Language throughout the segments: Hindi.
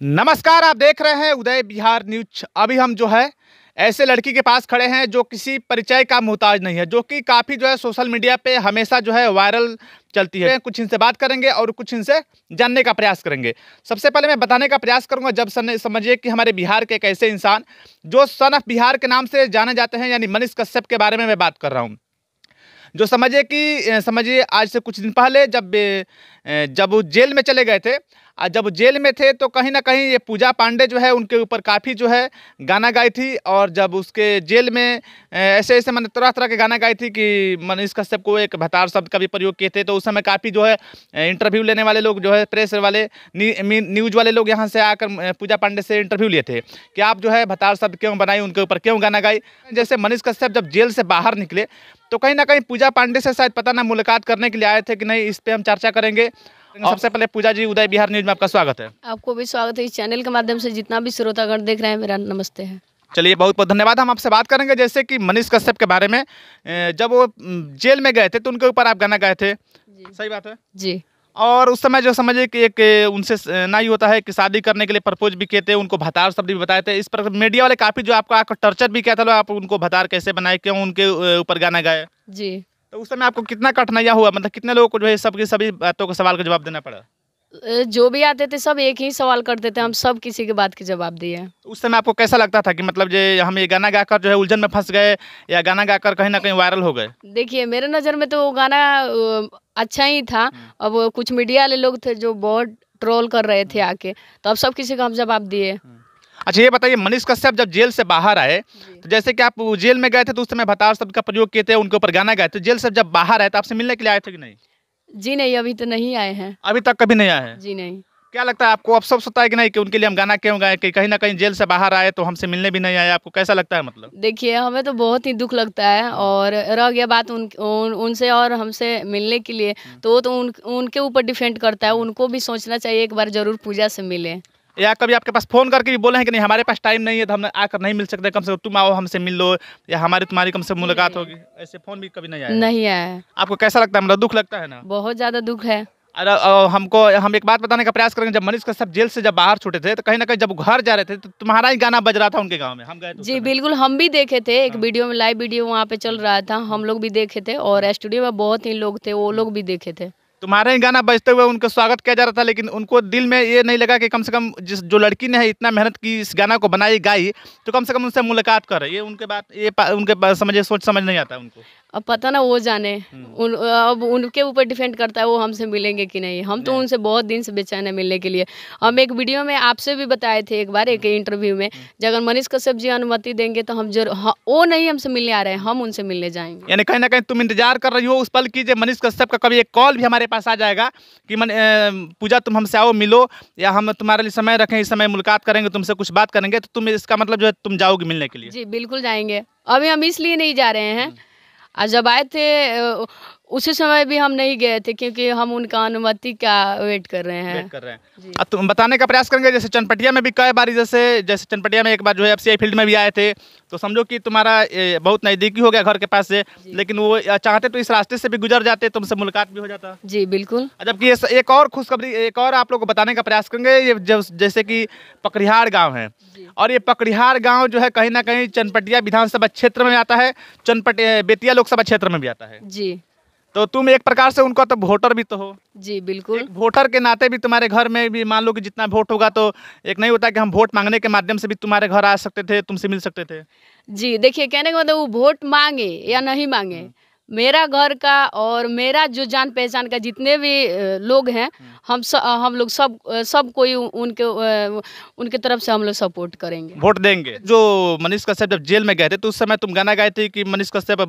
नमस्कार, आप देख रहे हैं उदय बिहार न्यूज। अभी हम जो है ऐसे लड़की के पास खड़े हैं जो किसी परिचय का मोहताज नहीं है, जो कि काफ़ी जो है सोशल मीडिया पे हमेशा जो है वायरल चलती है। कुछ इनसे बात करेंगे और कुछ इनसे जानने का प्रयास करेंगे। सबसे पहले मैं बताने का प्रयास करूंगा, जब समझिए कि हमारे बिहार के एक ऐसे इंसान जो सन ऑफ बिहार के नाम से जाने जाते हैं, यानी मनीष कश्यप के बारे में मैं बात कर रहा हूँ। जो समझिए आज से कुछ दिन पहले जब वो जेल में चले गए थे, और जब वो जेल में थे तो कहीं ना कहीं ये पूजा पांडे जो है उनके ऊपर काफ़ी जो है गाना गाई थी। और जब उसके जेल में ऐसे ऐसे मैंने तरह तरह के गाना गाई थी कि मनीष कश्यप को एक भतार शब्द का भी प्रयोग किए थे। तो उस समय काफ़ी जो है इंटरव्यू लेने वाले लोग जो है प्रेस वाले न्यूज़ वाले लोग यहाँ से आकर पूजा पांडे से इंटरव्यू लिए थे कि आप जो है भतार शब्द क्यों बनाई, उनके ऊपर क्यों गाना गाई। जैसे मनीष कश्यप जब जेल से बाहर निकले तो कहीं ना कहीं पूजा पांडे से शायद पता ना मुलाकात करने के लिए आए थे कि नहीं, इस पे हम चर्चा करेंगे। सबसे पहले पूजा जी, उदय बिहार न्यूज में आपका स्वागत है। आपको भी स्वागत है। इस चैनल के माध्यम से जितना भी श्रोतागण देख रहे हैं, मेरा नमस्ते है। चलिए, बहुत बहुत धन्यवाद। हम आपसे बात करेंगे जैसे कि मनीष कश्यप के बारे में। जब वो जेल में गए थे तो उनके ऊपर आप गाना गाए थे, सही बात है जी। और उस समय जो समझिए कि एक उनसे ना ही होता है कि शादी करने के लिए प्रपोज भी किए थे, उनको भतार शब्द भी बताए थे। इस पर मीडिया वाले काफ़ी जो आपको आकर टर्चर भी किया था, आप उनको भतार कैसे बनाए, क्यों उनके ऊपर गाना गाए। जी। तो उस समय आपको कितना कठिनाइयाँ हुआ, मतलब कितने लोगों को जो है सबकी सभी बातों के सवाल का जवाब देना पड़ा। जो भी आते थे सब एक ही सवाल करते थे, हम सब किसी के बात के जवाब दिए। उस समय आपको कैसा लगता था कि मतलब जो हम ये गाना गाकर जो है उलझन में फंस गए, या गाना गाकर कहीं ना कहीं वायरल हो गए। देखिए, मेरे नज़र में तो वो गाना अच्छा ही था। अब कुछ मीडिया वाले लोग थे जो बहुत ट्रोल कर रहे थे आके, तो अब सब किसी को हम जवाब दिए। अच्छा, ये बताइए, मनीष कश्यप जब जेल से बाहर आए तो जैसे कि आप जेल में गए थे तो उस समय भतार शब्द का प्रयोग किए थे, उनके ऊपर गाना गाए थे। जेल से जब बाहर आए तो आपसे मिलने के लिए आए थे कि नहीं। जी नहीं, अभी तो नहीं आए हैं। अभी तक कभी नहीं आए हैं। जी नहीं। क्या लगता है आपको, अफसोस होता है कि नहीं कि उनके लिए हम गाना क्यों गाए, कि कहीं ना कहीं जेल से बाहर आए तो हमसे मिलने भी नहीं आए। आपको कैसा लगता है मतलब। देखिए, हमें तो बहुत ही दुख लगता है। और रह गया बात उनसे और हमसे मिलने के लिए, तो वो तो उनके ऊपर डिपेंड करता है। उनको भी सोचना चाहिए, एक बार जरूर पूजा से मिले। या कभी आपके पास फोन करके भी बोले हैं कि नहीं हमारे पास टाइम नहीं है तो हम आकर नहीं मिल सकते, कम से कम तुम आओ हमसे मिल लो, या हमारी तुम्हारी कम से मुलाकात होगी, ऐसे फोन भी कभी नहीं आया है? नहीं आया है। आपको कैसा लगता है, मतलब दुख लगता है ना। बहुत ज्यादा दुख है। अरे हम एक बात बताने का प्रयास करेंगे। जब मनीष कश्यप जेल से जब बाहर छूटे थे तो कहीं ना कहीं जब वो घर जा रहे थे तो तुम्हारा ही गाना बज रहा था उनके गाँव में, हम गए थे उस जी समय। बिल्कुल, हम भी देखे थे। एक वीडियो में, लाइव वीडियो वहाँ पे चल रहा था, हम लोग भी देखे थे। और स्टूडियो में बहुत ही लोग थे, वो लोग भी देखे थे। तुम्हारे ही गाना बजते हुए उनका स्वागत किया जा रहा था, लेकिन उनको दिल में ये नहीं लगा कि कम से कम जो लड़की ने है इतना मेहनत की इस गाना को बनाई गाई, तो कम से कम उनसे मुलाकात करे। ये उनके बात उनके समझिए सोच समझ नहीं आता उनको। अब पता ना, वो जाने। अब उनके ऊपर डिपेंड करता है वो हमसे मिलेंगे कि नहीं। हम तो उनसे बहुत दिन से बेचैन है मिलने के लिए। हम एक वीडियो में आपसे भी बताए थे एक बार, एक इंटरव्यू में, जब अगर मनीष कश्यप जी अनुमति देंगे तो हम जरूर, वो नहीं हमसे मिलने आ रहे हैं, हम उनसे मिलने जाएंगे। यानी कहीं ना कहीं तुम इंतजार कर रही हो उस पल की, जब मनीष कश्यप का कभी एक कॉल भी हमारे पास आ जाएगा कि पूजा तुम हमसे आओ मिलो, या हम तुम्हारे लिए समय रखें, इस समय मुलाकात करेंगे, तुमसे कुछ बात करेंगे, तो तुम इसका मतलब जो है तुम जाओगी मिलने के लिए। जी बिल्कुल जाएंगे। अभी हम इसलिए नहीं जा रहे हैं, और जब आए थे उसी समय भी हम नहीं गए थे, क्योंकि हम उनका अनुमति का वेट कर रहे हैं। अब तुम बताने का प्रयास करेंगे। जैसे चनपटिया में भी कई बार, जैसे चनपटिया में एक बार जो है FCI फील्ड में भी आए थे, तो समझो कि तुम्हारा बहुत नज़दीकी हो गया घर के पास से, लेकिन वो चाहते तो इस रास्ते से भी गुजर जाते, तुमसे मुलाकात भी हो जाता। जी बिल्कुल। जबकि एक और खुशखबरी, एक और आप लोग को बताने का प्रयास करेंगे। ये जैसे कि पकड़िहार गांव है, और ये पकड़िहार गांव जो है कहीं ना कहीं चनपटिया विधानसभा क्षेत्र में आता है, बेतिया लोकसभा क्षेत्र में भी आता है। जी। तो तुम एक प्रकार से उनका तो वोटर भी तो हो। जी बिल्कुल। एक वोटर के नाते भी तुम्हारे घर में भी मान लो कि जितना वोट होगा, तो एक नहीं होता कि हम वोट मांगने के माध्यम से भी तुम्हारे घर आ सकते थे, तुमसे मिल सकते थे। जी देखिए, कहने का मतलब वो वोट मांगे या नहीं मांगे, मेरा घर का और मेरा जो जान पहचान का जितने भी लोग हैं, हम लोग सब कोई उनके तरफ से हम लोग सपोर्ट करेंगे, वोट देंगे। जो मनीष कश्यप जब जेल में गए थे तो उस समय तुम गाना गाए थे कि मनीष कश्यप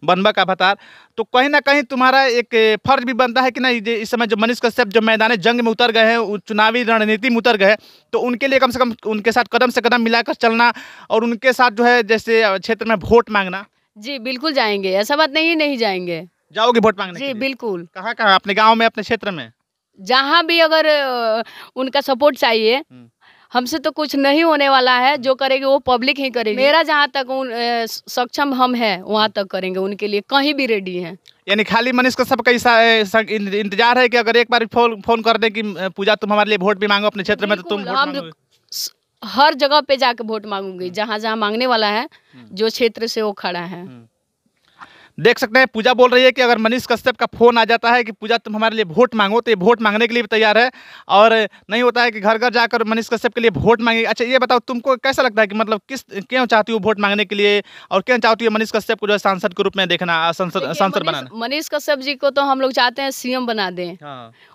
बनबा का भतार, तो कहीं ना कहीं तुम्हारा एक फर्ज भी बनता है कि नहीं, इस समय जो मनीष कश्यप जो मैदान जंग में उतर गए हैं, चुनावी रणनीति में उतर गए, तो उनके लिए कम से कम उनके साथ कदम से कदम मिलाकर चलना, और उनके साथ जो है जैसे क्षेत्र में वोट मांगना। जी बिल्कुल जाएंगे, ऐसा बात नहीं जाएंगे। जाओगे वोट मांगने जी के लिए? बिल्कुल। कहाँ कहाँ, अपने गाँव में, अपने क्षेत्र में? जहाँ भी अगर उनका सपोर्ट चाहिए, हमसे तो कुछ नहीं होने वाला है, जो करेगी वो पब्लिक ही करेगी। मेरा जहाँ तक सक्षम हम है वहाँ तक करेंगे, उनके लिए कहीं भी रेडी हैं। यानी खाली मनीष कश्यप का इंतजार है कि अगर एक बार फोन कर दे कि पूजा तुम हमारे लिए वोट भी मांगो अपने क्षेत्र में, तो तुम वोट मांगोगे? हर जगह पे जाके वोट मांगूंगी, जहाँ जहाँ मांगने वाला है, जो क्षेत्र से वो खड़ा है। देख सकते हैं पूजा बोल रही है कि अगर मनीष कश्यप का फोन आ जाता है कि पूजा तुम हमारे लिए वोट मांगो, तो ये वोट मांगने के लिए भी तैयार है। और नहीं होता है कि घर घर जाकर मनीष कश्यप के लिए वोट मांगे। अच्छा ये बताओ, तुमको कैसा लगता है कि मतलब क्यों चाहती हो वोट मांगने के लिए, और क्यों चाहती है मनीष कश्यप को जो है सांसद के रूप में देखना, सांसद बनाना? मनीष कश्यप जी को तो हम लोग चाहते हैं सीएम बना दें।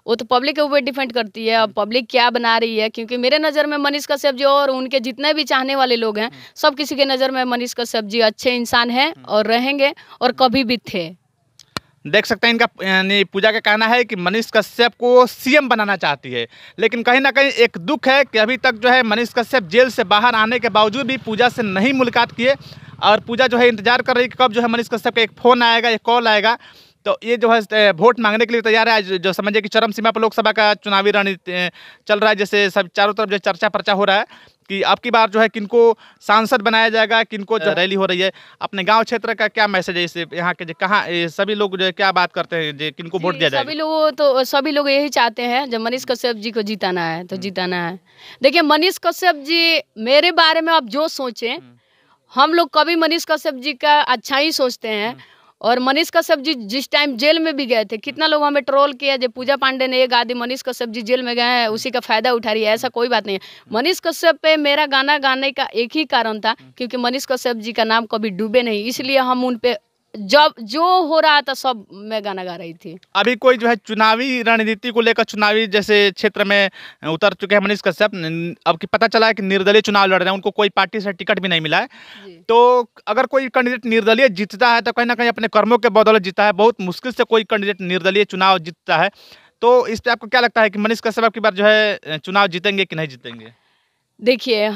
वो तो पब्लिक के ऊपर डिपेंड करती है, अब पब्लिक क्या बना रही है। क्योंकि मेरे नज़र में मनीष कश्यप जी और उनके जितने भी चाहने वाले लोग हैं, सब किसी के नज़र में मनीष कश्यप जी अच्छे इंसान हैं और रहेंगे, और कभी भी थे। देख सकते हैं इनका, यानी पूजा का कहना है कि मनीष कश्यप को सीएम बनाना चाहती है। लेकिन कहीं ना कहीं एक दुख है कि अभी तक जो है मनीष कश्यप जेल से बाहर आने के बावजूद भी पूजा से नहीं मुलाकात किए, और पूजा जो है इंतजार कर रही है कि कब जो है मनीष कश्यप का एक फ़ोन आएगा, एक कॉल आएगा, तो ये जो है वोट मांगने के लिए तैयार है। जो समझिए कि चरम सीमा पर लोकसभा का चुनावी रणनीति चल रहा है, जैसे सब चारों तरफ जो चर्चा पर्चा हो रहा है कि अब की बार जो है किनको सांसद बनाया जाएगा, किनको जो रैली हो रही है। अपने गांव क्षेत्र का क्या मैसेज है, इसे यहाँ के कहाँ सभी लोग जो है क्या बात करते हैं, जो किनको वोट दिया जाएगा? सभी लोग यही चाहते हैं, जब मनीष कश्यप जी को जिताना है तो जिताना है। देखिए मनीष कश्यप जी मेरे बारे में आप जो सोचें, हम लोग कभी मनीष कश्यप जी का अच्छा ही सोचते हैं। और मनीष कश्यप जी जिस टाइम जेल में भी गए थे, कितना लोग हमें ट्रोल किया, जब पूजा पांडे ने एक आदि मनीष कश्यप जी जेल में गए हैं उसी का फायदा उठा रही है। ऐसा कोई बात नहीं है। मनीष कश्यप पे मेरा गाना गाने का एक ही कारण था, क्योंकि मनीष कश्यप जी का नाम कभी डूबे नहीं, इसलिए हम उन पे जब जो हो रहा था सब मैं गाना गा रही थी। अभी कोई जो है चुनावी रणनीति को लेकर, चुनावी जैसे क्षेत्र में उतर चुके हैं मनीष कश्यप, अब की पता चला है कि निर्दलीय चुनाव लड़ रहे हैं, उनको कोई पार्टी से टिकट भी नहीं मिला है। तो अगर कोई कैंडिडेट निर्दलीय जीतता है तो कहीं ना कहीं अपने कर्मों के बदौलत जीता है। बहुत मुश्किल से कोई कैंडिडेट निर्दलीय चुनाव जीतता है। तो इस पर आपको क्या लगता है कि मनीष कश्यप की बार जो है चुनाव जीतेंगे कि नहीं जीतेंगे? देखिए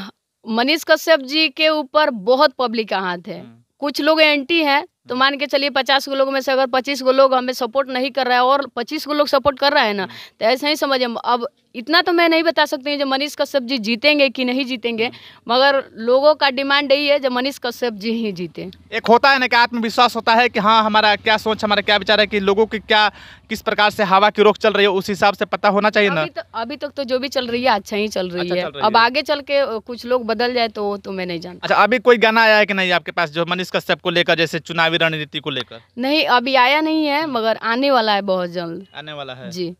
मनीष कश्यप जी के ऊपर बहुत पब्लिक का हाथ है। कुछ लोग एंटी हैं, तो मान के चलिए 50 लोगों में से अगर 25 लोग हमें सपोर्ट नहीं कर रहा है और 25 लोग सपोर्ट कर रहा है ना, तो ऐसा ही समझिए। अब इतना तो मैं नहीं बता सकती हूँ जो मनीष कश्यप जी जीतेंगे कि नहीं जीतेंगे, मगर लोगों का डिमांड यही है जो मनीष कश्यप जी ही जीते। एक होता है ना कि आत्मविश्वास होता है कि हाँ हमारा क्या सोच, हमारा क्या विचार है, कि लोगों की क्या किस प्रकार से हवा की रुख चल रही है, उस हिसाब से पता होना चाहिए ना। अभी तक तो जो भी चल रही है अच्छा ही चल रही है। अब आगे चल के कुछ लोग बदल जाए तो मैं नहीं जानता। अच्छा अभी कोई गाना आया है कि नहीं आपके पास जो मनीष कश्यप को लेकर, जैसे चुनावी रणनीति को लेकर? नहीं अभी आया नहीं है, मगर आने वाला है, बहुत जल्द आने वाला है जी।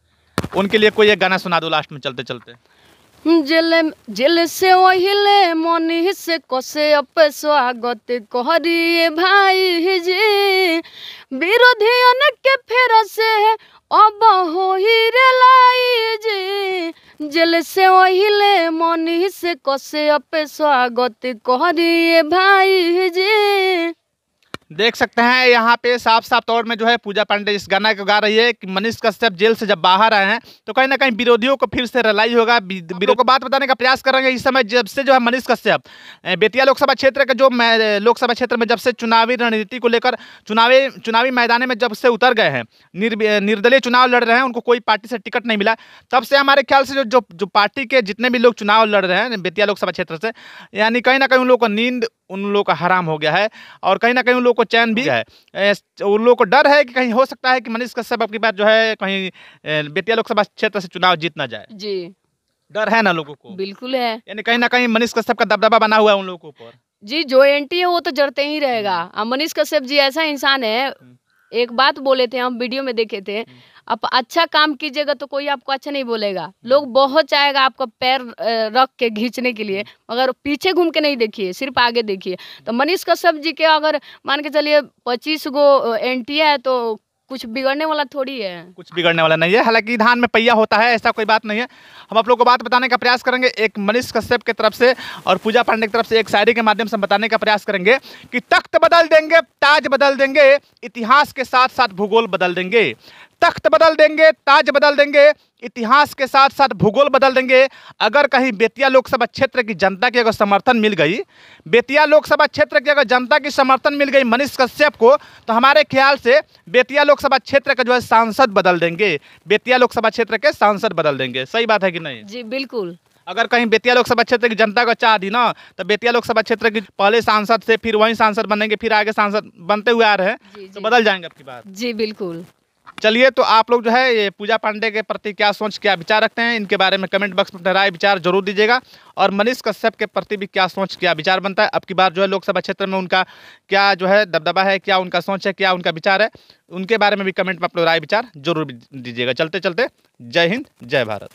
उनके लिए कोई एक गाना सुना दो लास्ट में चलते चलते। जेल से ओहिले मनीष कश्यप स्वागत करिए भाई जी, विरोधियन के फेर से अब हो ही रेलाई जी। जेल से ओहिले मनीष कश्यप स्वागत करिए भाई जी। देख सकते हैं यहाँ पे साफ साफ तौर में जो है पूजा पांडे इस गाना को गा रही है कि मनीष कश्यप जेल से जब बाहर आए हैं तो कहीं ना कहीं विरोधियों को फिर से रलाई होगा। विरोधियों को बात बताने का प्रयास करेंगे। इस समय जब से जो है मनीष कश्यप बेतिया लोकसभा क्षेत्र के जो लोकसभा क्षेत्र में जब से चुनावी रणनीति को लेकर चुनावी मैदान में जब से उतर गए हैं, निर्दलीय चुनाव लड़ रहे हैं, उनको कोई पार्टी से टिकट नहीं मिला, तब से हमारे ख्याल से जो पार्टी के जितने भी लोग चुनाव लड़ रहे हैं बेतिया लोकसभा क्षेत्र से, यानी कहीं ना कहीं उन लोगों को नींद उन लोगों का हराम हो गया है, और कहीं ना कहीं उन लोगों को चैन भी है। उन लोगों को डर है कि कहीं हो सकता है कि मनीष कश्यप अब की बार जो है कहीं बेतिया लोकसभा क्षेत्र से चुनाव जीत ना जाए जी। डर है ना लोगों को? बिल्कुल है, यानी कहीं ना कहीं मनीष कश्यप का दबदबा बना हुआ है उन लोगों के ऊपर जी। जो एंटी है वो तो जड़ते ही रहेगा। अब मनीष कश्यप जी ऐसा इंसान है, एक बात बोले थे हम वीडियो में देखे थे, आप अच्छा काम कीजिएगा तो कोई आपको अच्छा नहीं बोलेगा। लोग बहुत चाहेगा आपका पैर रख के खींचने के लिए, मगर पीछे घूम के नहीं देखिए, सिर्फ आगे देखिए। तो मनीष कश्यप जी के अगर मान के चलिए 25 एंटी है तो कुछ बिगड़ने वाला थोड़ी है, कुछ बिगड़ने वाला नहीं है। हालांकि धान में पहिया होता है, ऐसा कोई बात नहीं है। हम आप लोग को बात बताने का प्रयास करेंगे एक मनीष कश्यप की तरफ से और पूजा पांडे की तरफ से एक शायरी के माध्यम से बताने का प्रयास करेंगे कि तख्त बदल देंगे, ताज बदल देंगे, इतिहास के साथ साथ भूगोल बदल देंगे। तख्त बदल देंगे, ताज बदल देंगे, इतिहास के साथ साथ भूगोल बदल देंगे। अगर कहीं बेतिया लोकसभा क्षेत्र की जनता की अगर समर्थन मिल गई, बेतिया लोकसभा क्षेत्र की अगर जनता की समर्थन मिल गई मनीष कश्यप को, तो हमारे ख्याल से बेतिया लोकसभा क्षेत्र का जो है सांसद बदल देंगे, बेतिया लोकसभा क्षेत्र के सांसद बदल देंगे। सही बात है कि नहीं? जी बिल्कुल। अगर कहीं बेतिया लोकसभा क्षेत्र की जनता को चाह दी ना, तो बेतिया लोकसभा क्षेत्र की पहले सांसद से फिर वहीं सांसद बनेंगे, फिर आगे सांसद बनते हुए आ रहे हैं, जी तो जी बदल जाएंगे आपकी बात। जी बिल्कुल। चलिए, तो आप लोग जो है ये पूजा पांडे के प्रति क्या सोच, क्या विचार रखते हैं, इनके बारे में कमेंट बॉक्स में अपना राय विचार जरूर दीजिएगा। और मनीष कश्यप के प्रति भी क्या सोच, क्या विचार बनता है, अब की बार जो है लोकसभा क्षेत्र में उनका क्या जो है दबदबा है, क्या उनका सोच है, क्या उनका विचार है, उनके बारे में भी कमेंट में आप लोग राय विचार जरूर दीजिएगा। चलते चलते जय हिंद, जय भारत।